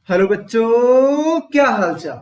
Hello बच्चों, क्या हाल चाल।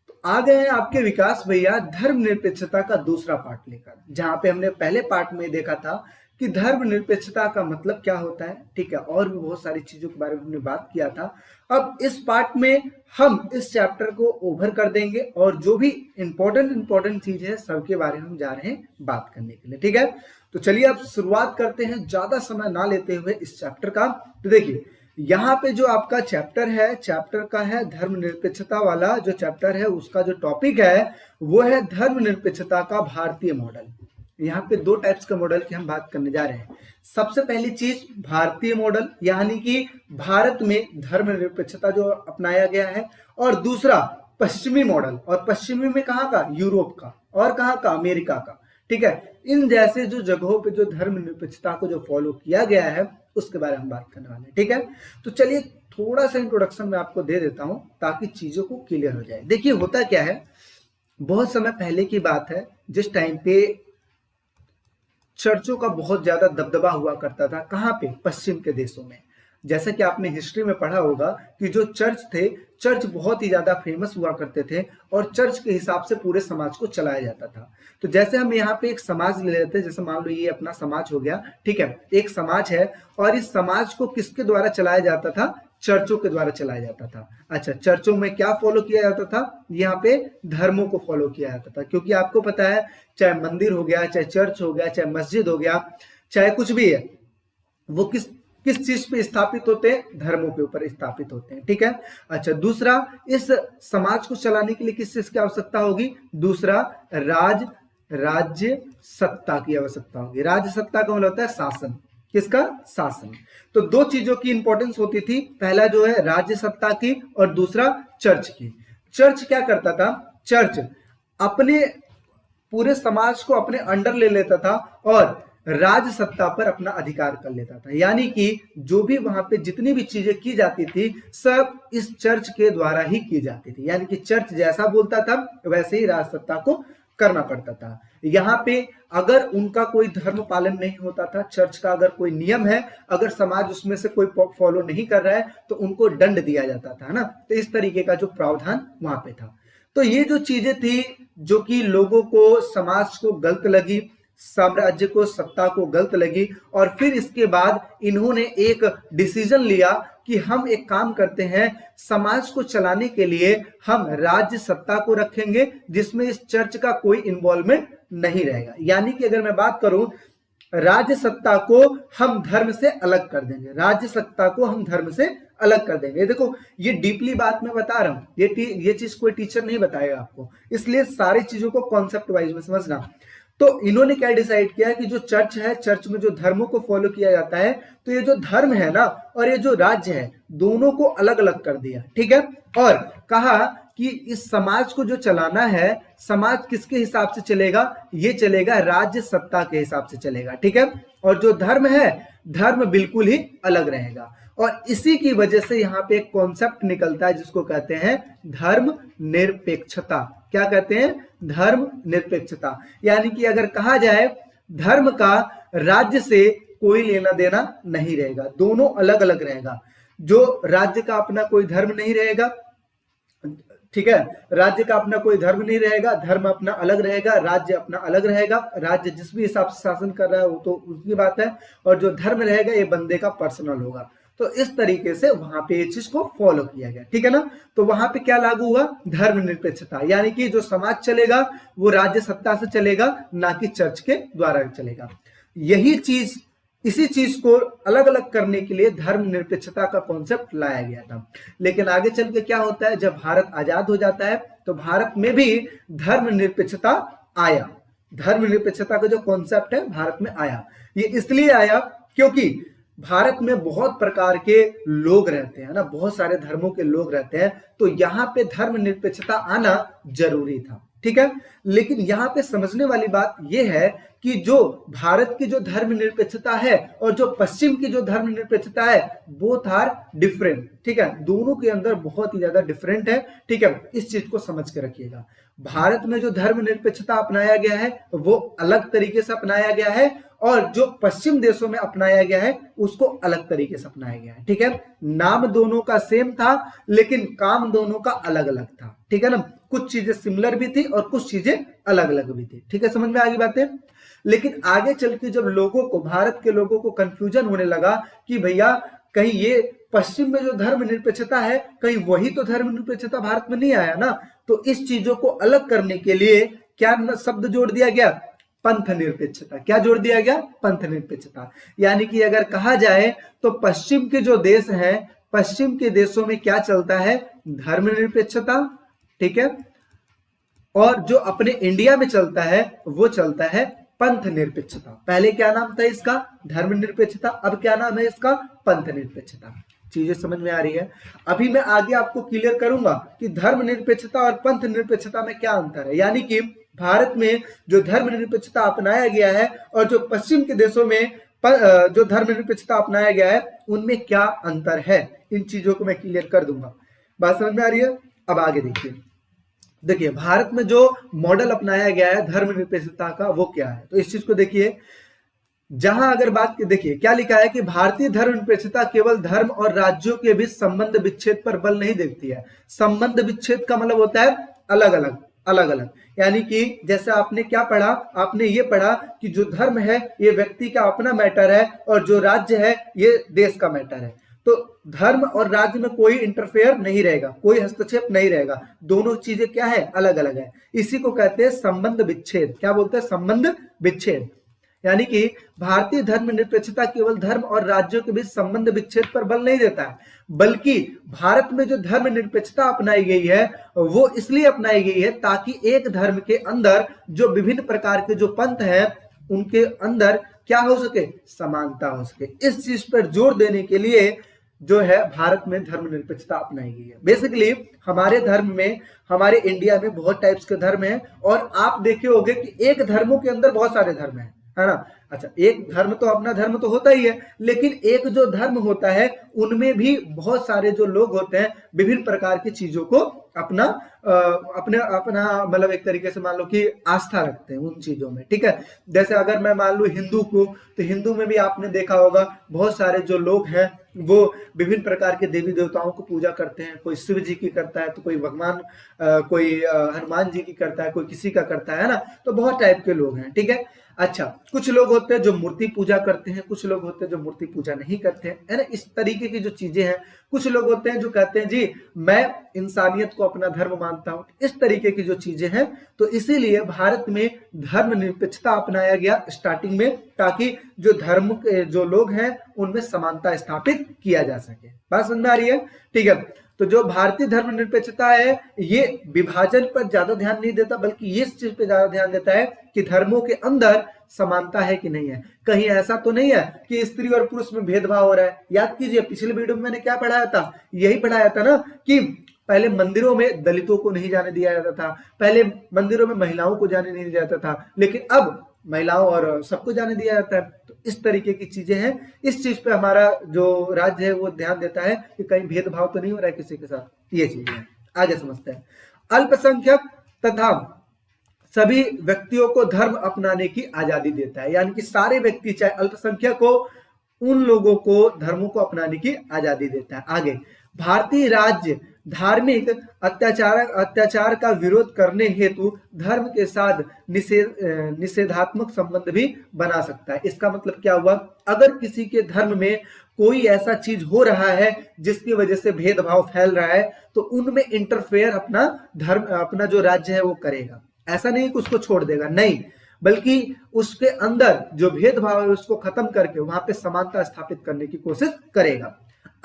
तो आ गए हैं आपके विकास भैया धर्मनिरपेक्षता का दूसरा पार्ट लेकर, जहां पे हमने पहले पार्ट में देखा था कि धर्मनिरपेक्षता का मतलब क्या होता है। ठीक है, और भी बहुत सारी चीजों के बारे में हमने बात किया था। अब इस पार्ट में हम इस चैप्टर को ओवर कर देंगे और जो भी इंपॉर्टेंट चीज है सबके बारे में हम जा रहे हैं बात करने के लिए। ठीक है, तो चलिए अब शुरुआत करते हैं ज्यादा समय ना लेते हुए इस चैप्टर का। तो देखिए, यहाँ पे जो आपका चैप्टर है, चैप्टर का है धर्मनिरपेक्षता वाला। जो चैप्टर है उसका जो टॉपिक है वो है धर्मनिरपेक्षता का भारतीय मॉडल। यहाँ पे दो टाइप्स का मॉडल की हम बात करने जा रहे हैं। सबसे पहली चीज भारतीय मॉडल, यानी कि भारत में धर्मनिरपेक्षता जो अपनाया गया है, और दूसरा पश्चिमी मॉडल। और पश्चिमी में कहाँ का? यूरोप का। और कहाँ का? अमेरिका का। ठीक है, इन जैसे जो जगहों पे जो धर्मनिरपेक्षता को जो फॉलो किया गया है उसके बारे में हम बात करने वाले हैं। ठीक है, तो चलिए थोड़ा सा इंट्रोडक्शन मैं आपको दे देता हूं ताकि चीजों को क्लियर हो जाए। देखिए होता क्या है, बहुत समय पहले की बात है, जिस टाइम पे चर्चों का बहुत ज्यादा दबदबा हुआ करता था। कहाँ पे? पश्चिम के देशों में। जैसा कि आपने हिस्ट्री में पढ़ा होगा कि जो चर्च थे, चर्च बहुत ही ज्यादा फेमस हुआ करते थे और चर्च के हिसाब से पूरे समाज को चलाया जाता था। तो जैसे हम यहाँ पे एक समाज ले लेते हैं, जैसे मान लो ये अपना समाज हो गया। ठीक है, एक समाज है और इस समाज को किसके द्वारा चलाया जाता था? चर्चों के द्वारा चलाया जाता था। अच्छा, चर्चों में क्या फॉलो किया जाता था? यहाँ पे धर्मों को फॉलो किया जाता था, क्योंकि आपको पता है चाहे मंदिर हो गया, चाहे चर्च हो गया, चाहे मस्जिद हो गया, चाहे कुछ भी है, वो किस किस चीज पे स्थापित होते हैं? धर्मों के ऊपर स्थापित होते हैं। ठीक है, अच्छा दूसरा, इस समाज को चलाने के लिए किस चीज की आवश्यकता होगी? दूसरा, राज्य सत्ता की आवश्यकता होगी। राज्य सत्ता का मतलब होता है शासन। किसका? शासन। तो दो चीजों की इंपॉर्टेंस होती थी, पहला जो है राज्य सत्ता की और दूसरा चर्च की। चर्च क्या करता था? चर्च अपने पूरे समाज को अपने अंडर ले लेता था और राज सत्ता पर अपना अधिकार कर लेता था। यानी कि जो भी वहां पे जितनी भी चीजें की जाती थी सब इस चर्च के द्वारा ही की जाती थी। यानी कि चर्च जैसा बोलता था वैसे ही राज सत्ता को करना पड़ता था। यहाँ पे अगर उनका कोई धर्म पालन नहीं होता था, चर्च का अगर कोई नियम है, अगर समाज उसमें से कोई फॉलो नहीं कर रहा है तो उनको दंड दिया जाता था ना। तो इस तरीके का जो प्रावधान वहां पे था। तो ये जो चीजें थी जो कि लोगों को, समाज को गलत लगी, साम्राज्य को, सत्ता को गलत लगी, और फिर इसके बाद इन्होंने एक डिसीजन लिया कि हम एक काम करते हैं, समाज को चलाने के लिए हम राज्य सत्ता को रखेंगे जिसमें इस चर्च का कोई इन्वॉल्वमेंट नहीं रहेगा। यानी कि अगर मैं बात करूं, राज्य सत्ता को हम धर्म से अलग कर देंगे। राज्य सत्ता को हम धर्म से अलग कर देंगे। देखो ये डीपली बात मैं बता रहा हूं, ये चीज कोई टीचर नहीं बताएगा आपको, इसलिए सारी चीजों को कॉन्सेप्ट वाइज में समझना। तो इन्होंने क्या डिसाइड किया कि जो चर्च है, चर्च में जो धर्मों को फॉलो किया जाता है, तो ये जो धर्म है ना और ये जो राज्य है, दोनों को अलग अलग कर दिया। ठीक है, और कहा कि इस समाज को जो चलाना है, समाज किसके हिसाब से चलेगा? ये चलेगा राज्य सत्ता के हिसाब से चलेगा। ठीक है, और जो धर्म है, धर्म बिल्कुल ही अलग रहेगा। और इसी की वजह से यहाँ पे एक कॉन्सेप्ट निकलता है जिसको कहते हैं धर्म निरपेक्षता। क्या कहते हैं? धर्म निरपेक्षता। यानी कि अगर कहा जाए धर्म का राज्य से कोई लेना देना नहीं रहेगा, दोनों अलग अलग रहेगा। जो राज्य का अपना कोई धर्म नहीं रहेगा, ठीक है, राज्य का अपना कोई धर्म नहीं रहेगा, धर्म अपना अलग रहेगा, राज्य अपना अलग रहेगा। राज्य जिस भी हिसाब से शासन कर रहा है वो तो उसकी बात है, और जो धर्म रहेगा ये बंदे का पर्सनल होगा। तो इस तरीके से वहां पे ये चीज को फॉलो किया गया। ठीक है ना, तो वहां पे क्या लागू हुआ? धर्मनिरपेक्षता। यानी कि जो समाज चलेगा वो राज्य सत्ता से चलेगा, ना कि चर्च के द्वारा चलेगा। यही चीज, इसी चीज को अलग अलग करने के लिए धर्मनिरपेक्षता का कॉन्सेप्ट लाया गया था। लेकिन आगे चल के क्या होता है, जब भारत आजाद हो जाता है तो भारत में भी धर्मनिरपेक्षता आया। धर्मनिरपेक्षता का जो कॉन्सेप्ट है भारत में आया। ये इसलिए आया क्योंकि भारत में बहुत प्रकार के लोग रहते हैं ना, बहुत सारे धर्मों के लोग रहते हैं, तो यहाँ पे धर्मनिरपेक्षता आना जरूरी था। ठीक है, लेकिन यहाँ पे समझने वाली बात यह है कि जो भारत की जो धर्मनिरपेक्षता है और जो पश्चिम की जो धर्मनिरपेक्षता है, बोथ आर डिफरेंट। ठीक है, दोनों के अंदर बहुत ही ज्यादा डिफरेंट है। ठीक है, इस चीज को समझ के रखिएगा। भारत में जो धर्मनिरपेक्षता अपनाया गया है वो अलग तरीके से अपनाया गया है, और जो पश्चिम देशों में अपनाया गया है उसको अलग तरीके से अपनाया गया है। ठीक है, नाम दोनों का सेम था लेकिन काम दोनों का अलग अलग था। ठीक है ना, कुछ चीजें सिमिलर भी थी और कुछ चीजें अलग अलग भी थी। ठीक है, समझ में आ गई बातें। लेकिन आगे चल के जब लोगों को, भारत के लोगों को कंफ्यूजन होने लगा कि भैया कहीं ये पश्चिम में जो धर्मनिरपेक्षता है कहीं वही तो धर्मनिरपेक्षता भारत में नहीं आया ना, तो इस चीजों को अलग करने के लिए क्या शब्द जोड़ दिया गया? पंथ निरपेक्षता। क्या जोड़ दिया गया? पंथ निरपेक्षता। यानी कि अगर कहा जाए तो पश्चिम के जो देश हैं, पश्चिम के देशों में क्या चलता है? धर्मनिरपेक्षता। ठीक है, और जो अपने इंडिया में चलता है वो चलता है पंथ निरपेक्षता। पहले क्या नाम था इसका? धर्मनिरपेक्षता। अब क्या नाम है इसका? पंथ निरपेक्षता। चीजें समझ में आ रही है? अभी मैं आगे आपको क्लियर करूंगा कि धर्मनिरपेक्षता और पंथ निरपेक्षता में क्या अंतर है। यानी कि भारत में जो धर्मनिरपेक्षता अपनाया गया है और जो पश्चिम के देशों में जो धर्मनिरपेक्षता अपनाया गया है उनमें क्या अंतर है, इन चीजों को मैं क्लियर कर दूंगा। बात समझ में आ रही है? अब आगे देखिए भारत में जो मॉडल अपनाया गया है धर्मनिरपेक्षता का वो क्या है, तो इस चीज को देखिए। जहां अगर बात की, देखिए क्या लिखा है कि भारतीय धर्मनिरपेक्षता केवल धर्म और राज्यों के बीच संबंध विच्छेद पर बल नहीं देती है। संबंध विच्छेद का मतलब होता है अलग अलग, अलग अलग। यानी कि जैसे आपने क्या पढ़ा? आपने ये पढ़ा कि जो धर्म है ये व्यक्ति का अपना मैटर है और जो राज्य है ये देश का मैटर है। तो धर्म और राज्य में कोई इंटरफेयर नहीं रहेगा, कोई हस्तक्षेप नहीं रहेगा। दोनों चीजें क्या है? अलग अलग है। इसी को कहते हैं संबंध विच्छेद। क्या बोलते हैं? संबंध विच्छेद। यानी कि भारतीय धर्मनिरपेक्षता केवल धर्म और राज्यों के बीच संबंध विच्छेद पर बल नहीं देता है, बल्कि भारत में जो धर्मनिरपेक्षता अपनाई गई है वो इसलिए अपनाई गई है ताकि एक धर्म के अंदर जो विभिन्न प्रकार के जो पंथ हैं उनके अंदर क्या हो सके? समानता हो सके। इस चीज पर जोर देने के लिए जो है भारत में धर्मनिरपेक्षता अपनाई गई है। बेसिकली हमारे धर्म में, हमारे इंडिया में बहुत टाइप्स के धर्म हैं और आप देखे होंगे कि एक धर्मों के अंदर बहुत सारे धर्म हैं, है ना। अच्छा, एक धर्म तो अपना धर्म तो होता ही है, लेकिन एक जो धर्म होता है उनमें भी बहुत सारे जो लोग होते हैं विभिन्न प्रकार की चीजों को अपना अपना मतलब एक तरीके से मान लो कि आस्था रखते हैं उन चीजों में। ठीक है, जैसे अगर मैं मान लू हिंदू को, तो हिंदू में भी आपने देखा होगा बहुत सारे जो लोग हैं वो विभिन्न प्रकार के देवी देवताओं को पूजा करते हैं। कोई शिव जी की करता है, तो कोई भगवान कोई हनुमान जी की करता है, कोई किसी का करता है ना। तो बहुत टाइप के लोग हैं। ठीक है, अच्छा, कुछ लोग होते हैं जो मूर्ति पूजा करते हैं, कुछ लोग होते हैं जो मूर्ति पूजा नहीं करते हैं, है ना। इस तरीके की जो चीजें हैं, कुछ लोग होते हैं जो कहते हैं जी मैं इंसानियत को अपना धर्म मानता हूं। इस तरीके की जो चीजें हैं, तो इसीलिए भारत में धर्मनिरपेक्षता अपनाया गया स्टार्टिंग में, ताकि जो धर्म के जो लोग हैं उनमें समानता स्थापित किया जा सके। बात समझ में आ रही है? ठीक है, तो जो भारतीय धर्मनिरपेक्षता है ये विभाजन पर ज्यादा ध्यान नहीं देता, बल्कि ये इस चीज पे ज्यादा ध्यान देता है कि धर्मों के अंदर समानता है कि नहीं है। कहीं ऐसा तो नहीं है कि स्त्री और पुरुष में भेदभाव हो रहा है। याद कीजिए पिछले वीडियो में मैंने क्या पढ़ाया था, यही पढ़ाया था ना कि पहले मंदिरों में दलितों को नहीं जाने दिया जाता था, पहले मंदिरों में महिलाओं को जाने नहीं दिया जाता था, लेकिन अब महिलाओं और सबको जाने दिया जाता है। तो इस तरीके की चीजें हैं। इस चीज पे हमारा जो राज्य है वो ध्यान देता है कि कहीं भेदभाव तो नहीं हो रहा है किसी के साथ। ये चीजें हैं, आगे समझते हैं। अल्पसंख्यक तथा सभी व्यक्तियों को धर्म अपनाने की आजादी देता है। यानी कि सारे व्यक्ति चाहे अल्पसंख्यक हो, उन लोगों को धर्मों को अपनाने की आजादी देता है। आगे, भारतीय राज्य धार्मिक अत्याचार का विरोध करने हेतु धर्म के साथ निषेधात्मक संबंध भी बना सकता है। इसका मतलब क्या हुआ? अगर किसी के धर्म में कोई ऐसा चीज हो रहा है जिसकी वजह से भेदभाव फैल रहा है, तो उनमें इंटरफेयर अपना जो राज्य है वो करेगा। ऐसा नहीं कि उसको छोड़ देगा, नहीं, बल्कि उसके अंदर जो भेदभाव है उसको खत्म करके वहां पे समानता स्थापित करने की कोशिश करेगा।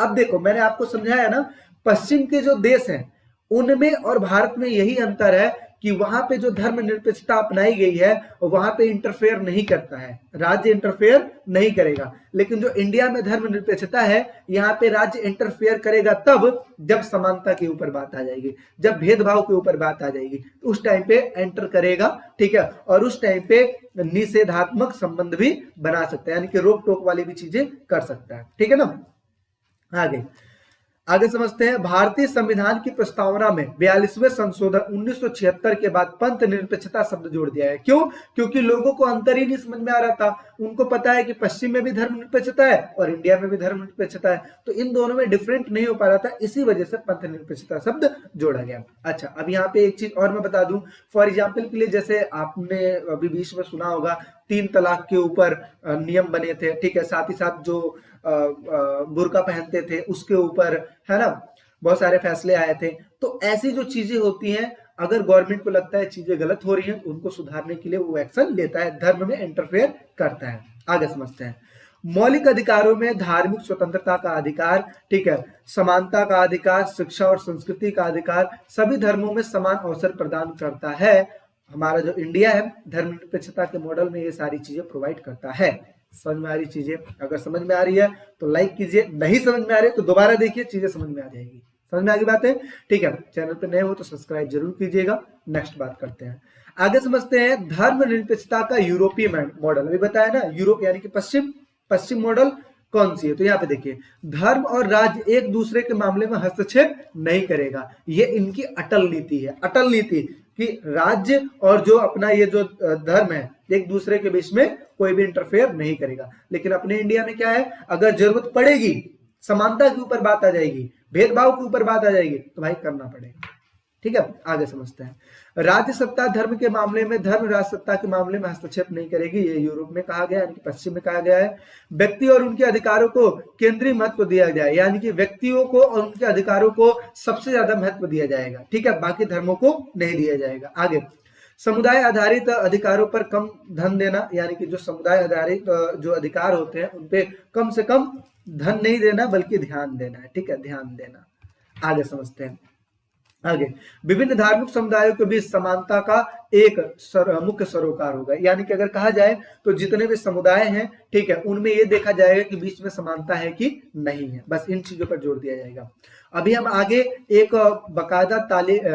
अब देखो मैंने आपको समझाया ना, पश्चिम के जो देश हैं उनमें और भारत में यही अंतर है कि वहां पे जो धर्मनिरपेक्षता अपनाई गई है वहां पे इंटरफेयर नहीं करता है, राज्य इंटरफेयर नहीं करेगा। लेकिन जो इंडिया में धर्मनिरपेक्षता है यहाँ पे राज्य इंटरफेयर करेगा तब जब समानता के ऊपर बात आ जाएगी, जब भेदभाव के ऊपर बात आ जाएगी, तो उस टाइम पे एंटर करेगा। ठीक है, और उस टाइम पे निषेधात्मक संबंध भी बना सकता है, यानी कि रोक टोक वाली भी चीजें कर सकता है। ठीक है ना। आगे, आगे समझते हैं। भारतीय संविधान की प्रस्तावना में 42वें संशोधन 1976 के बाद पंथ निरपेक्षता शब्द जोड़ दिया है। क्यों? क्योंकि लोगों को अंतर ही नहीं समझ में आ रहा था। उनको पता है कि पश्चिम में भी धर्मनिरपेक्षता है और इंडिया में भी धर्मनिरपेक्षता है, तो इन दोनों में डिफरेंट नहीं हो पा रहा था, इसी वजह से पंथ निरपेक्षता शब्द जोड़ा गया। अच्छा, अब यहाँ पे एक चीज और मैं बता दूं, फॉर एग्जाम्पल के लिए, जैसे आपने अभी बीच में सुना होगा 3 तलाक के ऊपर नियम बने थे, ठीक है, साथ ही साथ जो बुर्का पहनते थे उसके ऊपर, है ना, बहुत सारे फैसले आए थे। तो ऐसी जो चीजें होती हैं, अगर गवर्नमेंट को लगता है चीजें गलत हो रही हैं तो उनको सुधारने के लिए वो एक्शन लेता है, धर्म में इंटरफेयर करता है। आगे समझते हैं। मौलिक अधिकारों में धार्मिक स्वतंत्रता का अधिकार, ठीक है, समानता का अधिकार, शिक्षा और संस्कृति का अधिकार, सभी धर्मों में समान अवसर प्रदान करता है। हमारा जो इंडिया है धर्मनिरपेक्षता के मॉडल में ये सारी चीजें प्रोवाइड करता है। समझ में आ रही चीजें? अगर समझ में आ रही है तो लाइक कीजिए, नहीं समझ में आ रही है तो दोबारा देखिए, चीजें समझ में आ जाएगी। समझ में आ गई बातें? ठीक है, चैनल पे नए हो तो सब्सक्राइब जरूर कीजिएगा। नेक्स्ट बात करते हैं, आगे समझते हैं धर्मनिरपेक्षता का यूरोपीय मॉडल। अभी बताया ना, यूरोप यानी कि पश्चिम मॉडल कौन सी है? तो यहाँ पे देखिए, धर्म और राज्य एक दूसरे के मामले में हस्तक्षेप नहीं करेगा, ये इनकी अटल नीति है। अटल नीति कि राज्य और जो अपना ये जो धर्म है एक दूसरे के बीच में कोई भी इंटरफेयर नहीं करेगा। लेकिन अपने इंडिया में क्या है, अगर जरूरत पड़ेगी, समानता के ऊपर बात आ जाएगी, भेदभाव के ऊपर बात आ जाएगी, तो भाई करना पड़ेगा। ठीक है, आगे समझते हैं। राज्य सत्ता धर्म के मामले में, धर्म राज्य सत्ता के मामले में हस्तक्षेप नहीं करेगी, ये यूरोप में कहा गया, यानी कि पश्चिम में कहा गया है। व्यक्ति और उनके अधिकारों को केंद्रीय महत्व दिया गया है, यानी कि व्यक्तियों को और उनके अधिकारों को सबसे ज्यादा महत्व दिया जाएगा, ठीक है, बाकी धर्मों को नहीं दिया जाएगा। आगे, समुदाय आधारित अधिकारों पर कम धन देना, यानी कि जो समुदाय आधारित जो अधिकार होते हैं उन पे कम से कम धन नहीं देना बल्कि ध्यान देना है, ठीक है, ध्यान देना। आगे समझते हैं। आगे, विभिन्न धार्मिक समुदायों के बीच समानता का एक मुख्य सरोकार होगा, यानी कि अगर कहा जाए तो जितने भी समुदाय हैं, ठीक है, उनमें ये देखा जाएगा कि बीच में समानता है कि नहीं है, बस इन चीजों पर जोर दिया जाएगा। अभी हम आगे एक बकायदा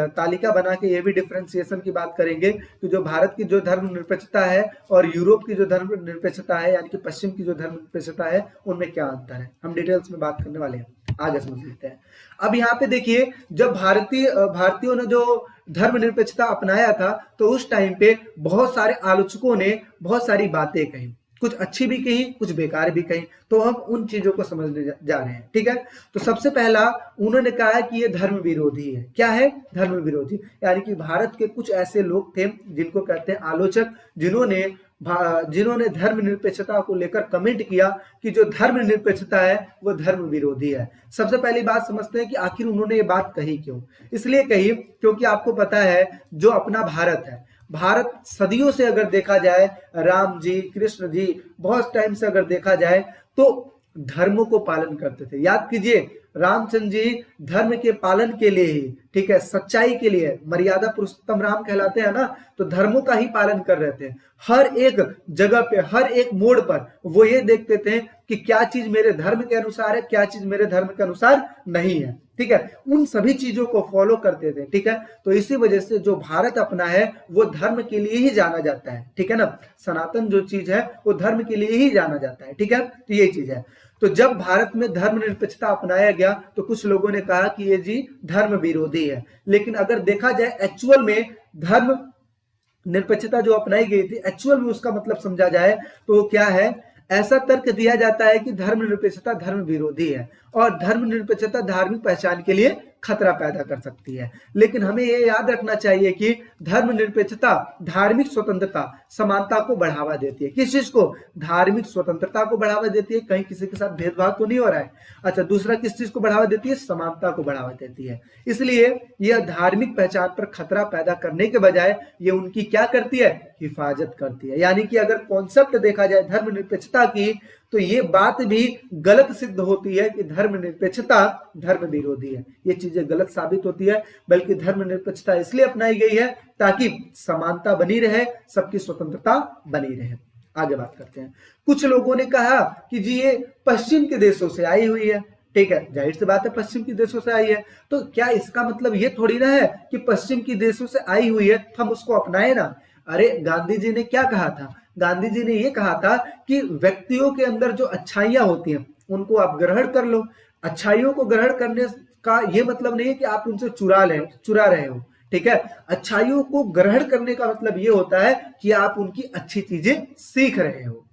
तालिका बना के ये भी डिफरेंशिएशन की बात करेंगे कि जो भारत की जो धर्मनिरपेक्षता है और यूरोप की जो धर्मनिरपेक्षता है, यानी कि पश्चिम की जो धर्मनिरपेक्षता है, उनमें क्या अंतर है, हम डिटेल्स में बात करने वाले हैं। आगे समझ लेते हैं। अब यहाँ पे देखिए, जब भारतीयों ने जो धर्मनिरपेक्षता अपनाया था तो उस टाइम पे बहुत सारे आलोचकों ने बहुत सारी बातें कही, कुछ अच्छी भी कही, कुछ बेकार भी कही, तो हम उन चीजों को समझने जा रहे हैं। ठीक है, तो सबसे पहला उन्होंने कहा कि ये धर्म विरोधी है। क्या है? धर्म विरोधी, यानी कि भारत के कुछ ऐसे लोग थे जिनको कहते हैं आलोचक, जिन्होंने धर्मनिरपेक्षता को लेकर कमेंट किया कि जो धर्मनिरपेक्षता है वो धर्म विरोधी है। सबसे पहली बात समझते हैं कि आखिर उन्होंने ये बात कही क्यों। इसलिए कही क्योंकि आपको पता है जो अपना भारत है, भारत सदियों से अगर देखा जाए, राम जी, कृष्ण जी, बहुत टाइम से अगर देखा जाए तो धर्मों को पालन करते थे। याद कीजिए, रामचंद्र जी धर्म के पालन के लिए ही, ठीक है, सच्चाई के लिए, मर्यादा पुरुषोत्तम राम कहलाते हैं ना, तो धर्मों का ही पालन कर रहे थे। हर एक जगह पे, हर एक मोड़ पर वो ये देखते थे कि क्या चीज मेरे धर्म के अनुसार है, क्या चीज मेरे धर्म के अनुसार नहीं है। ठीक है, उन सभी चीजों को फॉलो करते थे। ठीक है, तो इसी वजह से जो भारत अपना है वो धर्म के लिए ही जाना जाता है। ठीक है ना, सनातन जो चीज है वो धर्म के लिए ही जाना जाता है। ठीक है, तो ये चीज है। तो जब भारत में धर्मनिरपेक्षता अपनाया गया तो कुछ लोगों ने कहा कि ये जी धर्म विरोधी है, लेकिन अगर देखा जाए एक्चुअल में धर्म निरपेक्षता जो अपनाई गई थी, एक्चुअल में उसका मतलब समझा जाए तो वो क्या है, ऐसा तर्क दिया जाता है कि धर्मनिरपेक्षता धर्म विरोधी है और धर्मनिरपेक्षता धार्मिक पहचान के लिए खतरा पैदा कर सकती है। लेकिन हमें ये याद रखना चाहिए कि धर्मनिरपेक्षता धार्मिक स्वतंत्रता, समानता को बढ़ावा देती है। किस चीज को? धार्मिक स्वतंत्रता को बढ़ावा देती है, कहीं किसी के साथ भेदभाव तो नहीं हो रहा है। अच्छा, दूसरा किस चीज को बढ़ावा देती है? समानता को बढ़ावा देती है। इसलिए यह धार्मिक पहचान पर खतरा पैदा करने के बजाय ये उनकी क्या करती है? हिफाजत करती है। यानी कि अगर कॉन्सेप्ट देखा जाए धर्मनिरपेक्षता की तो ये बात भी गलत सिद्ध होती है कि धर्मनिरपेक्षता धर्म विरोधी है। ये चीजें गलत साबित होती है, बल्कि धर्मनिरपेक्षता इसलिए अपनाई गई है ताकि समानता बनी रहे, सबकी स्वतंत्रता बनी रहे। आगे बात करते हैं। कुछ लोगों ने कहा कि जी ये पश्चिम के देशों से आई हुई है। ठीक है, जाहिर सी बात है पश्चिम के देशों से आई है, तो क्या इसका मतलब ये थोड़ी ना है कि पश्चिम के देशों से आई हुई है हम उसको अपनाए ना। अरे गांधी जी ने क्या कहा था? गांधी जी ने ये कहा था कि व्यक्तियों के अंदर जो अच्छाइयां होती हैं उनको आप ग्रहण कर लो, अच्छाइयों को ग्रहण करने का ये मतलब नहीं है कि आप उनसे चुरा रहे हो, ठीक है। अच्छाइयों को ग्रहण करने का मतलब ये होता है कि आप उनकी अच्छी चीजें सीख रहे हो।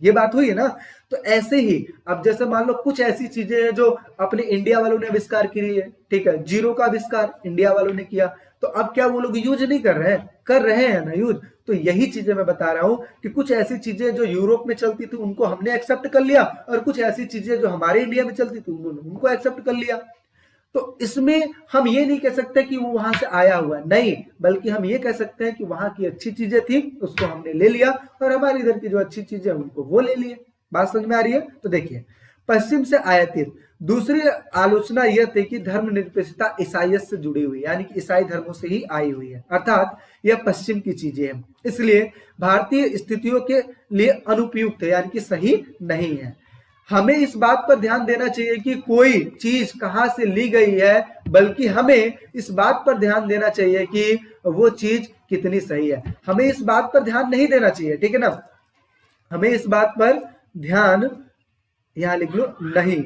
ये बात हुई है ना। तो ऐसे ही अब जैसे मान लो कुछ ऐसी चीजें हैं जो अपने इंडिया वालों ने आविष्कार की है, ठीक है, जीरो का आविष्कार इंडिया वालों ने किया, तो अब क्या वो लोग यूज नहीं कर रहे हैं? कर रहे हैं ना यूज। तो यही चीजें मैं बता रहा हूं कि कुछ ऐसी चीजें जो यूरोप में चलती थी उनको हमने एक्सेप्ट कर लिया, और कुछ ऐसी चीजें जो हमारे इंडिया में चलती थी उनको एक्सेप्ट कर लिया। तो इसमें हम ये नहीं कह सकते कि वो वहां से आया हुआ नहीं, बल्कि हम ये कह सकते हैं कि वहां की अच्छी चीजें थी उसको हमने ले लिया, और हमारे इधर की जो अच्छी चीजें उनको वो ले लिए। बात समझ में आ रही है? तो देखिए, पश्चिम से आयातित दूसरी आलोचना यह थी कि धर्मनिरपेक्षता ईसाइयत से जुड़ी हुई है, यानी कि ईसाई धर्मों से ही आई हुई है, अर्थात यह पश्चिम की चीजें हैं, इसलिए भारतीय स्थितियों के लिए अनुपयुक्त है, यानी कि सही नहीं है। हमें इस बात पर ध्यान देना चाहिए कि कोई चीज कहां से ली गई है, बल्कि हमें इस बात पर ध्यान देना चाहिए कि वो चीज कितनी सही है। हमें इस बात पर ध्यान नहीं देना चाहिए, ठीक है ना, हमें इस बात पर ध्यान, यहां लिख लो, नहीं,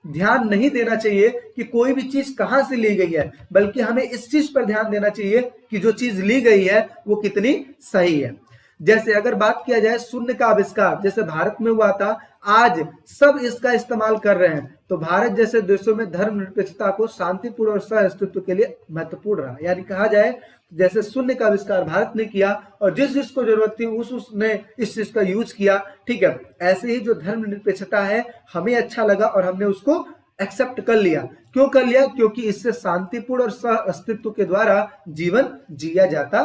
ध्यान नहीं देना चाहिए कि कोई भी चीज कहां से ली गई है, बल्कि हमें इस चीज पर ध्यान देना चाहिए कि जो चीज ली गई है वो कितनी सही है। जैसे अगर बात किया जाए शून्य का आविष्कार, जैसे भारत में हुआ था, आज सब इसका इस्तेमाल कर रहे हैं, तो भारत जैसे देशों में धर्मनिरपेक्षता को शांतिपूर्ण और सह अस्तित्व के लिए महत्वपूर्ण रहा। यानी कहा जाए जैसे शून्य का आविष्कार भारत ने किया, और जिस जिसको जरूरत थी उसने इस चीज का यूज किया, ठीक है। ऐसे ही जो धर्मनिरपेक्षता है हमें अच्छा लगा और हमने उसको एक्सेप्ट कर लिया। क्यों कर लिया? क्योंकि इससे शांतिपूर्ण और सह अस्तित्व के द्वारा जीवन जिया जाता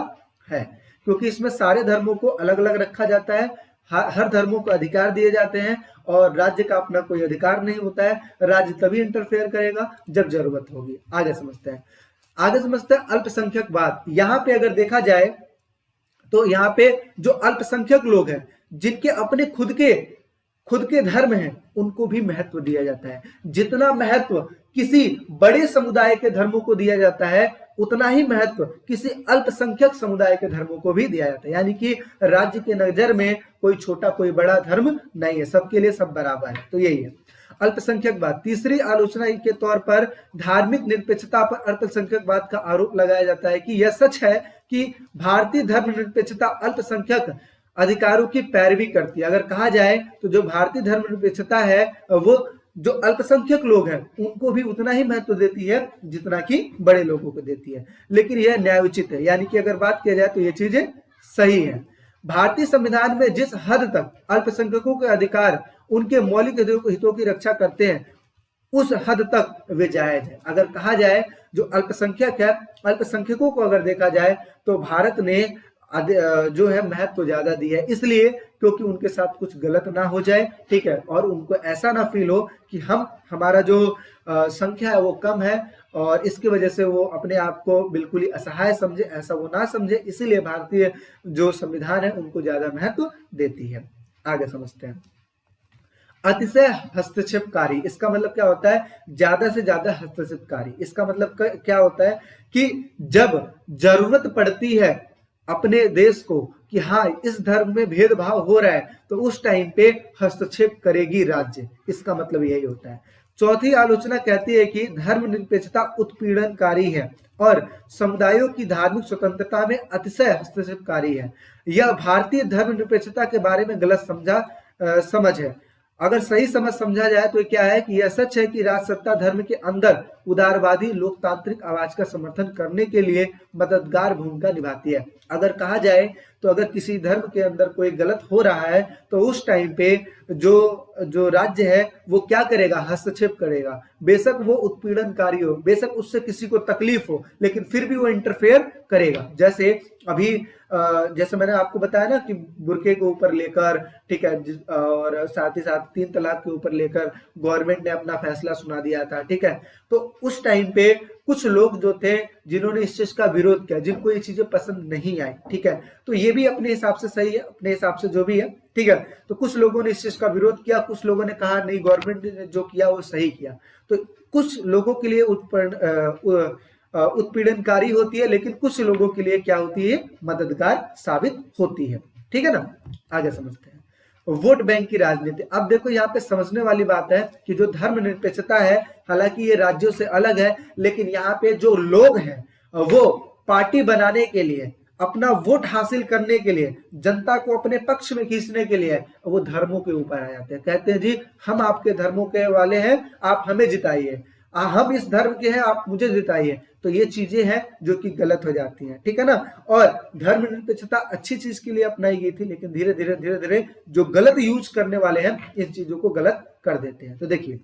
है, क्योंकि इसमें सारे धर्मों को अलग अलग रखा जाता है, हर धर्मों को अधिकार दिए जाते हैं, और राज्य का अपना कोई अधिकार नहीं होता है। राज्य तभी इंटरफेयर करेगा जब जरूरत होगी। आगे समझते हैं, अल्पसंख्यकवाद। यहाँ पे अगर देखा जाए तो यहाँ पे जो अल्पसंख्यक लोग हैं, जिनके अपने खुद के धर्म हैं, उनको भी महत्व दिया जाता है। जितना महत्व किसी बड़े समुदाय के धर्मों को दिया जाता है, उतना ही महत्व किसी अल्पसंख्यक समुदाय के धर्मों को भी दिया जाता है। यानी कि राज्य के नजर में कोई छोटा कोई बड़ा धर्म नहीं है, सबके लिए सब बराबर है। तो यही है अल्पसंख्यकवाद। तीसरी आलोचना के तौर पर धार्मिक निरपेक्षता पर अल्पसंख्यकवाद का आरोप लगाया जाता है कि यह सच है कि भारतीय धर्मनिरपेक्षता अल्पसंख्यक अधिकारों की पैरवी करती है। अगर कहा जाए तो जो भारतीय धर्मनिरपेक्षता है वो जो अल्पसंख्यक लोग हैं उनको भी उतना ही महत्व देती है जितना कि बड़े लोगों को देती है, लेकिन यह न्यायोचित है। यानी कि अगर बात किया जाए तो ये चीजें सही है। भारतीय संविधान में जिस हद तक अल्पसंख्यकों के अधिकार उनके मौलिक हितों की रक्षा करते हैं, उस हद तक वे जायज है। अगर कहा जाए जो अल्पसंख्यक है, अल्पसंख्यकों को अगर देखा जाए तो भारत ने जो है महत्व ज्यादा दिया है, इसलिए क्योंकि उनके साथ कुछ गलत ना हो जाए, ठीक है, और उनको ऐसा ना फील हो कि हमारा जो संख्या है वो कम है और इसकी वजह से वो अपने आप को बिल्कुल ही असहाय समझे, ऐसा वो ना समझे। इसीलिए भारतीय जो संविधान है उनको ज्यादा महत्व देती है। आगे समझते हैं, अतिशय हस्तक्षेपकारी। इसका मतलब क्या होता है? ज्यादा से ज्यादा हस्तक्षेपकारी। इसका मतलब क्या होता है कि जब जरूरत पड़ती है अपने देश को कि हाँ इस धर्म में भेदभाव हो रहा है, तो उस टाइम पे हस्तक्षेप करेगी राज्य। इसका मतलब यही होता है। चौथी आलोचना कहती है कि धर्मनिरपेक्षता उत्पीड़नकारी है और समुदायों की धार्मिक स्वतंत्रता में अतिशय हस्तक्षेपकारी है। यह भारतीय धर्मनिरपेक्षता के बारे में गलत समझ है। अगर सही समझा जाए तो क्या है कि यह सच है कि राजसत्ता धर्म के अंदर उदारवादी लोकतांत्रिक आवाज का समर्थन करने के लिए मददगार भूमिका निभाती है। अगर कहा जाए तो अगर किसी धर्म के अंदर कोई गलत हो रहा है तो उस टाइम पे जो राज्य है वो क्या करेगा? हस्तक्षेप करेगा। बेशक वो उत्पीड़नकारी हो, बेशक उससे किसी को तकलीफ हो, लेकिन फिर भी वो इंटरफेयर करेगा। जैसे अभी जैसे मैंने आपको बताया ना कि बुर्के के ऊपर लेकर, ठीक है, और साथ ही साथ 3 तलाक के ऊपर लेकर गवर्नमेंट ने अपना फैसला सुना दिया था, ठीक है। तो उस टाइम पे कुछ लोग जो थे जिन्होंने इस चीज का विरोध किया, जिनको ये चीजें पसंद नहीं आई, ठीक है। तो ये भी अपने हिसाब से सही है, अपने हिसाब से जो भी है, ठीक है। तो कुछ लोगों ने इस चीज का विरोध किया, कुछ लोगों ने कहा नहीं गवर्नमेंट ने जो किया वो सही किया। तो कुछ लोगों के लिए उत्पीड़नकारी होती है, लेकिन कुछ लोगों के लिए क्या होती है? मददगार साबित होती है, ठीक है ना। आगे समझते हैं, वोट बैंक की राजनीति। अब देखो यहाँ पे समझने वाली बात है कि जो धर्मनिरपेक्षता है, हालांकि ये राज्यों से अलग है, लेकिन यहाँ पे जो लोग हैं वो पार्टी बनाने के लिए, अपना वोट हासिल करने के लिए, जनता को अपने पक्ष में खींचने के लिए वो धर्मों के ऊपर आ जाते हैं। कहते हैं जी हम आपके धर्मों के वाले हैं, आप हमें जिताइए, हम इस धर्म के हैं, आप मुझे जिताइए। तो ये चीजें हैं जो कि गलत हो जाती हैं, ठीक है ना। और धर्मनिरपेक्षता अच्छी चीज के लिए अपनाई गई थी, लेकिन धीरे धीरे जो गलत यूज करने वाले हैं इन चीजों को गलत कर देते हैं। तो देखिए,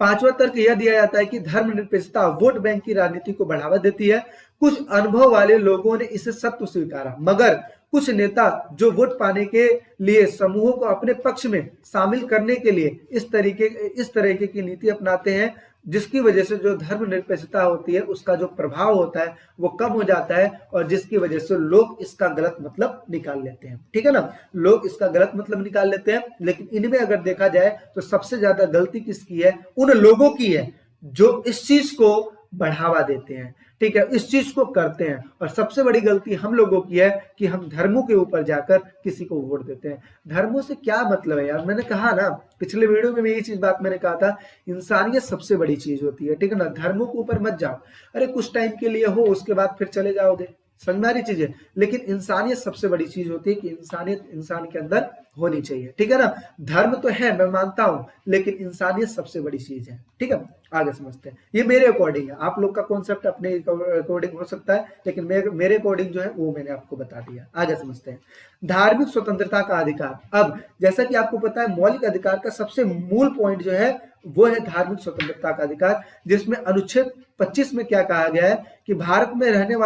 पांचवा तर्क यह दिया जाता है कि धर्मनिरपेक्षता वोट बैंक की राजनीति को बढ़ावा देती है। कुछ अनुभव वाले लोगों ने इसे सत्य स्वीकारा, मगर कुछ नेता जो वोट पाने के लिए समूहों को अपने पक्ष में शामिल करने के लिए इस तरीके की नीति अपनाते हैं, जिसकी वजह से जो धर्मनिरपेक्षता होती है उसका जो प्रभाव होता है वो कम हो जाता है, और जिसकी वजह से लोग इसका गलत मतलब निकाल लेते हैं, ठीक है ना। लोग इसका गलत मतलब निकाल लेते हैं, लेकिन इनमें अगर देखा जाए तो सबसे ज्यादा गलती किसकी है? उन लोगों की है जो इस चीज को बढ़ावा देते हैं, ठीक है, इस चीज को करते हैं। और सबसे बड़ी गलती हम लोगों की है कि हम धर्मों के ऊपर जाकर किसी को वोट देते हैं। धर्मों से क्या मतलब है यार? मैंने कहा ना, पिछले वीडियो में भी यही चीज बात मैंने कहा था, इंसानियत सबसे बड़ी चीज होती है, ठीक है ना। धर्मों के ऊपर मत जाओ, अरे कुछ टाइम के लिए हो, उसके बाद फिर चले जाओगे, समझ में आ रही चीजें। लेकिन इंसानियत सबसे बड़ी चीज होती है कि इंसानियत इंसान के अंदर होनी चाहिए, ठीक है ना। धर्म तो है, मैं मानता हूं, लेकिन इंसानियत सबसे बड़ी चीज है, ठीक है। आगे समझते हैं, ये मेरे अकॉर्डिंग है, आप लोग का कॉन्सेप्ट अपने अकॉर्डिंग हो सकता है, लेकिन मेरे अकॉर्डिंग जो है वो मैंने आपको बता दिया। आगे समझते हैं, धार्मिक स्वतंत्रता का अधिकार। अब जैसा कि आपको पता है, मौलिक अधिकार का सबसे मूल पॉइंट जो है वो है धार्मिक स्वतंत्रता का अधिकार, जिसमें अनुच्छेद 25 में क्या कहा गया है कि भारत में रहने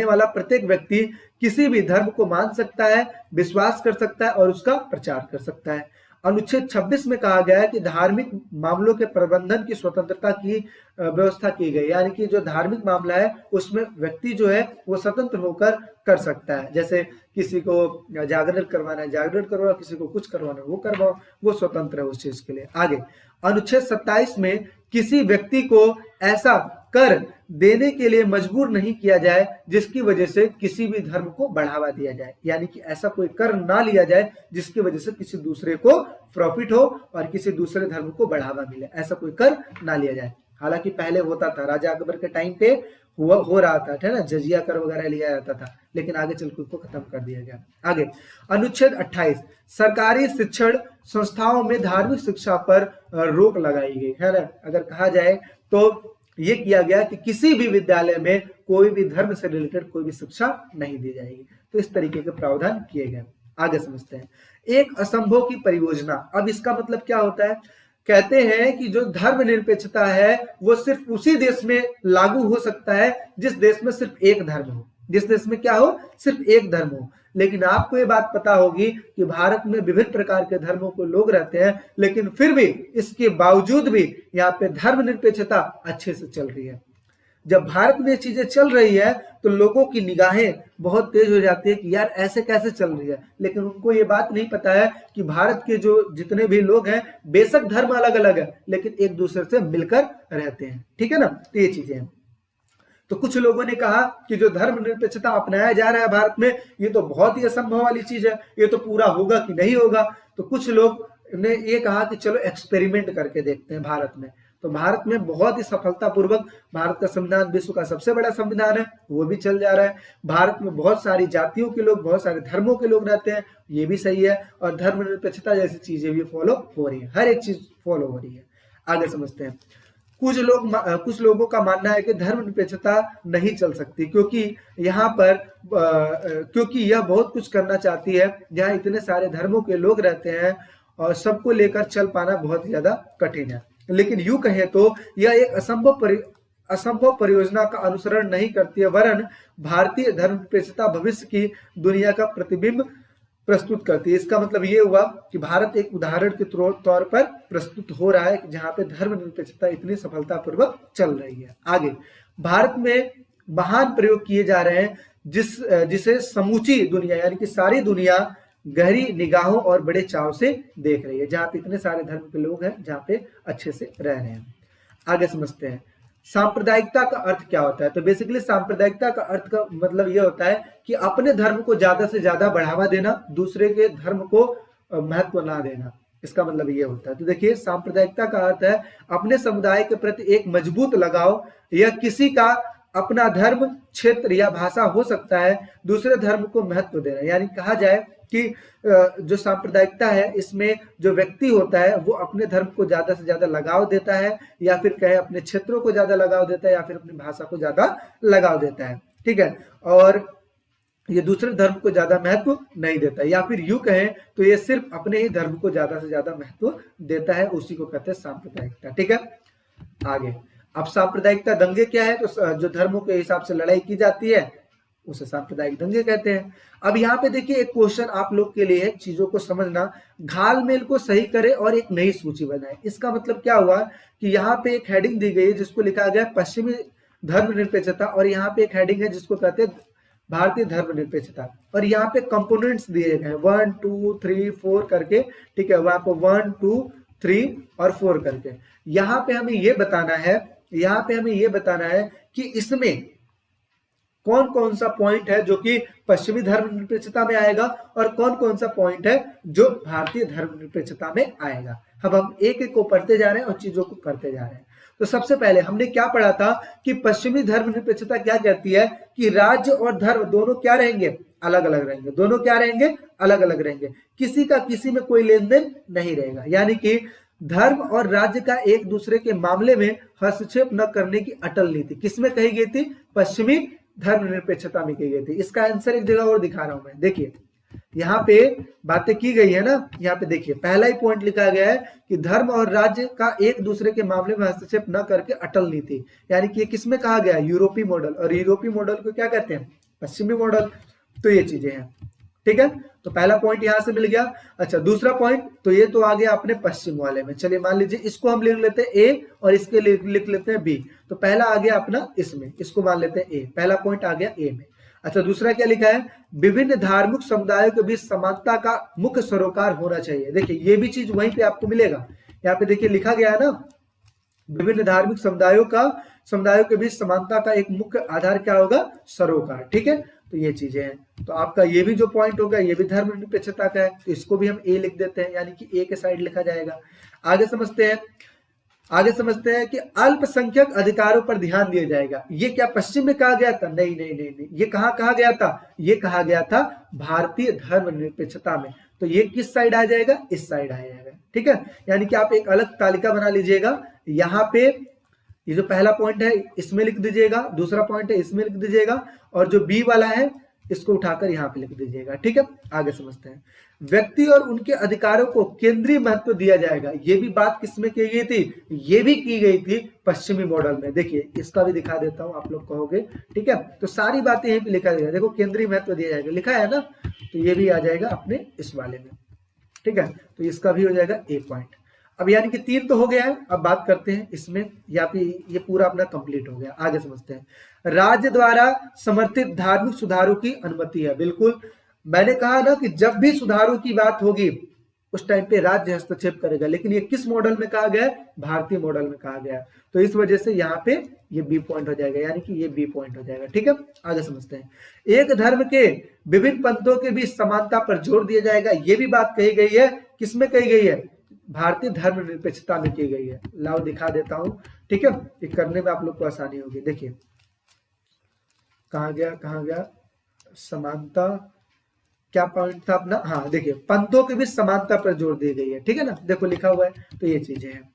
वाला प्रत्येक व्यक्ति किसी भी धर्म को मान सकता है, विश्वास कर सकता है और उसका प्रचार कर सकता है। अनुच्छेद 26 में कहा गया है कि धार्मिक मामलों के प्रबंधन की स्वतंत्रता की व्यवस्था की गई, यानी कि जो धार्मिक मामला है उसमें व्यक्ति जो है वो स्वतंत्र होकर कर सकता है। जैसे किसी को जागरण करवाना है जागरण करवाओ, किसी को कुछ करवाना है वो करवाओ, वो स्वतंत्र है उस चीज के लिए। आगे अनुच्छेद 27 में किसी व्यक्ति को ऐसा कर देने के लिए मजबूर नहीं किया जाए जिसकी वजह से किसी भी धर्म को बढ़ावा दिया जाए, यानी कि ऐसा कोई कर ना लिया जाए जिसकी वजह से किसी दूसरे को प्रॉफिट हो और किसी दूसरे धर्म को बढ़ावा मिले, ऐसा कोई कर ना लिया जाए। हालांकि पहले होता था, राजा अकबर के टाइम पे हो रहा था, है ना, जजिया कर वगैरह लिया जाता था, लेकिन आगे चल के उसको खत्म कर दिया गया। आगे अनुच्छेद 28, सरकारी शिक्षण संस्थाओं में धार्मिक शिक्षा पर रोक लगाई गई है ना। अगर कहा जाए तो ये किया गया कि किसी भी विद्यालय में कोई भी धर्म से रिलेटेड कोई भी शिक्षा नहीं दी जाएगी। तो इस तरीके के प्रावधान किए गए। आगे समझते हैं, एक असंभव की परियोजना। अब इसका मतलब क्या होता है? कहते हैं कि जो धर्मनिरपेक्षता है वो सिर्फ उसी देश में लागू हो सकता है जिस देश में सिर्फ एक धर्म हो, जिस देश में क्या हो, सिर्फ एक धर्म हो। लेकिन आपको ये बात पता होगी कि भारत में विभिन्न प्रकार के धर्मों को लोग रहते हैं, लेकिन फिर भी इसके बावजूद भी यहाँ पे धर्मनिरपेक्षता अच्छे से चल रही है। जब भारत में चीजें चल रही है तो लोगों की निगाहें बहुत तेज हो जाती है कि यार ऐसे कैसे चल रही है, लेकिन उनको ये बात नहीं पता है कि भारत के जो जितने भी लोग हैं, बेशक धर्म अलग अलग है लेकिन एक दूसरे से मिलकर रहते हैं, ठीक है ना। तो ये चीजें हैं। तो कुछ लोगों ने कहा कि जो धर्मनिरपेक्षता अपनाया जा रहा है भारत में, ये तो बहुत ही असंभव वाली चीज है, ये तो पूरा होगा कि नहीं होगा। तो कुछ लोग ने ये कहा कि चलो एक्सपेरिमेंट करके देखते हैं भारत में। तो भारत में बहुत ही सफलतापूर्वक भारत का संविधान विश्व का सबसे बड़ा संविधान है, वो भी चल जा रहा है। भारत में बहुत सारी जातियों के लोग, बहुत सारे धर्मों के लोग रहते हैं, ये भी सही है। और धर्मनिरपेक्षता जैसी चीजें भी फॉलो हो रही है, हर एक चीज फॉलो हो रही है। आगे समझते हैं, कुछ लोगों का मानना है कि धर्मनिरपेक्षता नहीं चल सकती क्योंकि यहाँ पर क्योंकि यह बहुत कुछ करना चाहती है जहाँ इतने सारे धर्मों के लोग रहते हैं और सबको लेकर चल पाना बहुत ज्यादा कठिन है। लेकिन यूं कहें तो यह एक असंभव परियोजना का अनुसरण नहीं करती है, वरन भारतीय धर्मनिरपेक्षता भविष्य की दुनिया का प्रतिबिंब प्रस्तुत करती है। इसका मतलब ये हुआ कि भारत एक उदाहरण के तौर पर प्रस्तुत हो रहा है जहां पे धर्मनिरपेक्षता इतनी सफलतापूर्वक चल रही है। आगे भारत में महान प्रयोग किए जा रहे हैं जिसे समूची दुनिया यानी कि सारी दुनिया गहरी निगाहों और बड़े चाव से देख रही है, जहां पे इतने सारे धर्म के लोग हैं, जहां पे अच्छे से रह रहे हैं। आगे समझते हैं, सांप्रदायिकता का अर्थ क्या होता है? तो बेसिकली सांप्रदायिकता का अर्थ का मतलब ये होता है कि अपने धर्म को ज्यादा से ज्यादा बढ़ावा देना, दूसरे के धर्म को महत्व ना देना, इसका मतलब ये होता है। तो देखिए सांप्रदायिकता का अर्थ है अपने समुदाय के प्रति एक मजबूत लगाव, या किसी का अपना धर्म, क्षेत्र या भाषा हो सकता है, दूसरे धर्म को महत्व देना। यानी कहा जाए कि जो सांप्रदायिकता है इसमें जो व्यक्ति होता है वो अपने धर्म को ज्यादा से ज्यादा लगाव देता है, या फिर कहे अपने क्षेत्रों को ज्यादा लगाव देता है, या फिर अपनी भाषा को ज्यादा लगाव देता है, ठीक है, और ये दूसरे धर्म को ज्यादा महत्व नहीं देता, या फिर यूं कहें तो ये सिर्फ अपने ही धर्म को ज्यादा से ज्यादा महत्व देता है, उसी को कहते हैं सांप्रदायिकता। ठीक है, आगे अब सांप्रदायिकता दंगे क्या है? तो जो धर्मों के हिसाब से लड़ाई की जाती है उसे सांप्रदायिक दंगे कहते हैं। अब यहाँ पे देखिए एक क्वेश्चन आप लोग के लिए है, चीजों को समझना, घालमेल को सही करे और एक नई सूची बनाए। इसका मतलब क्या हुआ कि यहाँ पे एक हेडिंग दी गई है जिसको लिखा गया पश्चिमी धर्मनिरपेक्षता, और यहाँ पे एक हेडिंग है जिसको कहते हैं भारतीय धर्मनिरपेक्षता, और यहाँ पे कंपोनेंट्स दिए गए हैं 1 2 3 4 करके, ठीक है, वहां पे 1 2 3 और 4 करके। यहाँ पे हमें ये बताना है, यहाँ पे हमें ये बताना है कि इसमें कौन कौन सा पॉइंट है जो कि पश्चिमी धर्मनिरपेक्षता में आएगा, और कौन कौन सा पॉइंट है जो भारतीय धर्मनिरपेक्षता में आएगा। अब हम एक एक को पढ़ते जा रहे हैं और चीजों को करते जा रहे हैं। तो सबसे पहले हमने क्या पढ़ा था कि पश्चिमी धर्मनिरपेक्षता क्या कहती है कि राज्य और धर्म दोनों क्या रहेंगे? अलग अलग रहेंगे। दोनों क्या रहेंगे? अलग अलग रहेंगे। किसी का किसी में कोई लेन देन नहीं रहेगा, यानी कि धर्म और राज्य का एक दूसरे के मामले में हस्तक्षेप न करने की अटल नीति किसमें कही गई थी? पश्चिमी धर्मनिरपेक्षता में कही गई थी। इसका आंसर एक जगह और दिखा रहा हूं मैं, देखिए यहाँ पे बातें की गई है ना, यहाँ पे देखिए पहला ही पॉइंट लिखा गया है कि धर्म और राज्य का एक दूसरे के मामले में हस्तक्षेप न करके अटल नीति, यानी कि किसमें कहा गया? यूरोपीय मॉडल, और यूरोपीय मॉडल को क्या कहते हैं? पश्चिमी मॉडल। तो ये चीजें हैं, ठीक है। तो पहला पॉइंट यहां से मिल गया। अच्छा, दूसरा पॉइंट, तो ये तो आ गया अपने पश्चिम वाले में। चलिए मान लीजिए इसको हम लिख लेते हैं ए और इसके लिख लेते हैं बी। तो पहला आ गया अपना इसमें, इसको मान लेते हैं ए, पहला पॉइंट आ गया ए में। अच्छा, दूसरा क्या लिखा है? विभिन्न धार्मिक समुदायों के बीच समानता का मुख्य सरोकार होना चाहिए। देखिए ये भी चीज वहीं पे आपको मिलेगा, यहाँ पे देखिए लिखा गया है ना, विभिन्न धार्मिक समुदायों के बीच समानता का एक मुख्य आधार क्या होगा? सरोकार। ठीक है, तो ये चीजें हैं। तो आपका ये भी जो पॉइंट होगा ये भी धर्मनिरपेक्षता का है, तो इसको भी हम ए लिख देते हैं, यानी कि ए के साइड लिखा जाएगा। आगे समझते हैं कि अल्पसंख्यक अधिकारों पर ध्यान दिया जाएगा। ये क्या पश्चिम में कहा गया था? नहीं नहीं नहीं नहीं, ये कहाँ कहा गया था? ये कहा गया था भारतीय धर्मनिरपेक्षता में। तो ये किस साइड आ जाएगा? इस साइड आ जाएगा। ठीक है, यानी कि आप एक अलग तालिका बना लीजिएगा। यहाँ पे ये जो पहला पॉइंट है इसमें लिख दीजिएगा, दूसरा पॉइंट है इसमें लिख दीजिएगा, और जो बी वाला है इसको उठाकर यहाँ पे लिख दीजिएगा। ठीक है, आगे समझते हैं। व्यक्ति और उनके अधिकारों को केंद्रीय महत्व दिया जाएगा। ये भी बात किसमें की गई थी? ये भी की गई थी पश्चिमी मॉडल में। देखिए इसका भी दिखा देता हूं, आप लोग कहोगे ठीक है, तो सारी बातें यहीं पे लिखा गया। देखो केंद्रीय महत्व दिया जाएगा, लिखा है ना, तो ये भी आ जाएगा अपने इस वाले में। ठीक है, तो इसका भी हो जाएगा ए पॉइंट। अब यानी कि 3 तो हो गया है। अब बात करते हैं इसमें, या फिर ये पूरा अपना कंप्लीट हो गया। आगे समझते हैं। राज्य द्वारा समर्थित धार्मिक सुधारों की अनुमति है। बिल्कुल, मैंने कहा ना कि जब भी सुधारों की बात होगी उस टाइम पे राज्य हस्तक्षेप करेगा, लेकिन ये किस मॉडल में कहा गया है? भारतीय मॉडल में कहा गया है। तो इस वजह से यहाँ पे ये बी पॉइंट हो जाएगा, यानी कि ये बी पॉइंट हो जाएगा। ठीक है, आगे समझते हैं। एक धर्म के विभिन्न पंथों के बीच समानता पर जोर दिया जाएगा। ये भी बात कही गई है, किसमें कही गई है? भारतीय धर्मनिरपेक्षता में की गई है। लाओ दिखा देता हूं, ठीक है, ये करने में आप लोग को आसानी होगी। देखिए कहाँ गया समानता, क्या पॉइंट था अपना? हाँ देखिए, पंथों के बीच समानता पर जोर दी गई है। ठीक है ना, देखो लिखा हुआ है, तो ये चीजें हैं।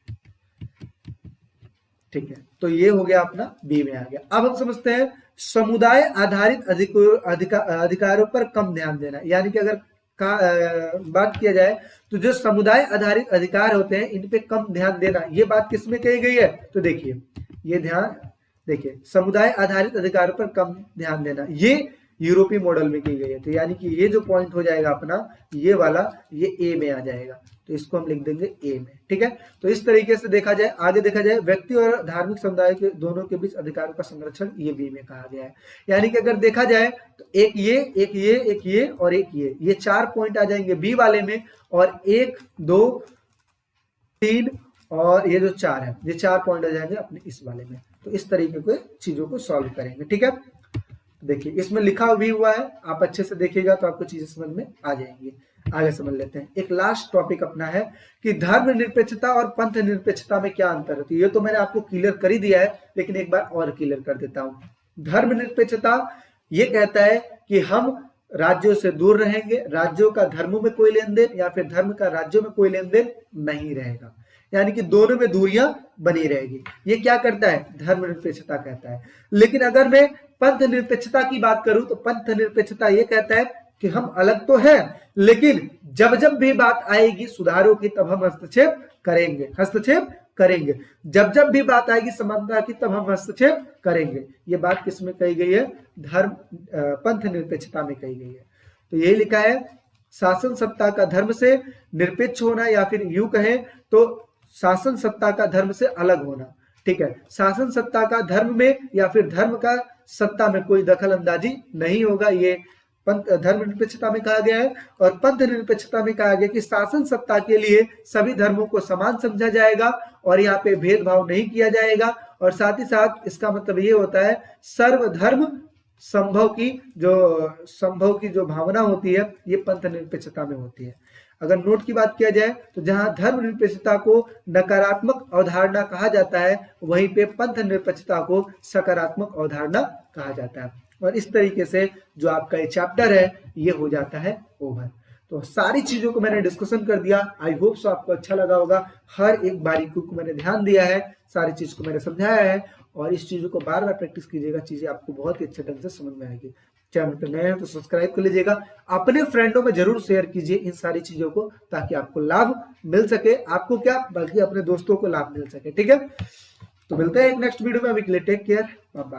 ठीक है, तो ये हो गया अपना बी में आ गया। अब हम समझते हैं समुदाय आधारित अधिकारों पर कम ध्यान देना। यानी कि अगर बात किया जाए तो जो समुदाय आधारित अधिकार होते हैं इन पे कम ध्यान देना, ये बात किसमें कही गई है? तो देखिए ये ध्यान, देखिए समुदाय आधारित अधिकारों पर कम ध्यान देना, ये यूरोपीय मॉडल में की गई है। तो यानी कि ये जो पॉइंट हो जाएगा अपना ये वाला, ये ए में आ जाएगा, तो इसको हम लिख देंगे ए में। ठीक है, तो इस तरीके से देखा जाए, आगे देखा जाए व्यक्ति और धार्मिक समुदाय के दोनों के बीच अधिकारों का संरक्षण, ये बी में कहा गया है। यानी कि अगर देखा जाए तो एक ये और एक ये 4 पॉइंट आ जाएंगे बी वाले में, और 1 2 3 और ये जो 4 है, ये 4 पॉइंट आ जाएंगे अपने इस वाले में। तो इस तरीके के चीजों को सॉल्व करेंगे। ठीक है, देखिए इसमें लिखा भी हुआ है, आप अच्छे से देखिएगा तो आपको चीजें समझ में आ जाएंगी। आगे समझ लेते हैं। एक लास्ट टॉपिक अपना है कि धर्मनिरपेक्षता और पंथ निरपेक्षता में क्या अंतर होती है। ये तो मैंने आपको क्लियर कर ही दिया है, लेकिन एक बार और क्लियर कर देता हूं। धर्मनिरपेक्षता ये कहता है कि हम राज्यों से दूर रहेंगे, राज्यों का धर्मों में कोई लेन देन या फिर धर्म का राज्यों में कोई लेन देन नहीं रहेगा, यानी कि दोनों में दूरियां बनी रहेगी। ये क्या करता है, धर्मनिरपेक्षता कहता है। लेकिन अगर मैं पंथ निरपेक्षता की बात करूं तो पंथ निरपेक्षता ये कहता है कि हम अलग तो हैं, लेकिन जब जब भी बात आएगी सुधारों की तब हम हस्तक्षेप करेंगे, हस्तक्षेप करेंगे। जब जब भी बात आएगी समानता की तब हम हस्तक्षेप करेंगे। ये बात किसमें कही गई है, धर्म पंथ निरपेक्षता में कही गई है। तो यही लिखा है, शासन सत्ता का धर्म से निरपेक्ष होना, या फिर यूं कहें तो शासन सत्ता का धर्म से अलग होना। ठीक है, शासन सत्ता का धर्म में या फिर धर्म का सत्ता में कोई दखल अंदाजी नहीं होगा, ये धर्म निरपेक्षता में कहा गया है। और पंथ निरपेक्षता में कहा गया कि शासन सत्ता के लिए सभी धर्मों को समान समझा जाएगा और यहाँ पे भेदभाव नहीं किया जाएगा। और साथ ही साथ इसका मतलब ये होता है सर्वधर्म संभव की जो भावना होती है ये पंथ निरपेक्षता में होती है। अगर नोट की बात किया जाए तो जहां धर्म निरपेक्षता को नकारात्मक अवधारणा कहा जाता है, वहीं पे पंथ निरपेक्षता को सकारात्मक अवधारणा कहा जाता है। और इस तरीके से जो आपका ये चैप्टर है ये हो जाता है ओवर। तो सारी चीजों को मैंने डिस्कशन कर दिया। आई होप सो आपको अच्छा लगा होगा। हर एक बारीकी को मैंने ध्यान दिया है, सारी चीज को मैंने समझाया है, और इस चीजों को बार बार प्रैक्टिस कीजिएगा, चीजें आपको बहुत ही अच्छे ढंग से समझ में आएगी। चैनल पर नए हैं तो सब्सक्राइब कर लीजिएगा, अपने फ्रेंडों में जरूर शेयर कीजिए इन सारी चीजों को, ताकि आपको लाभ मिल सके, आपको क्या बल्कि अपने दोस्तों को लाभ मिल सके। ठीक है, तो मिलते हैं एक नेक्स्ट वीडियो में। अभी के लिए टेक केयर, बाय बाय।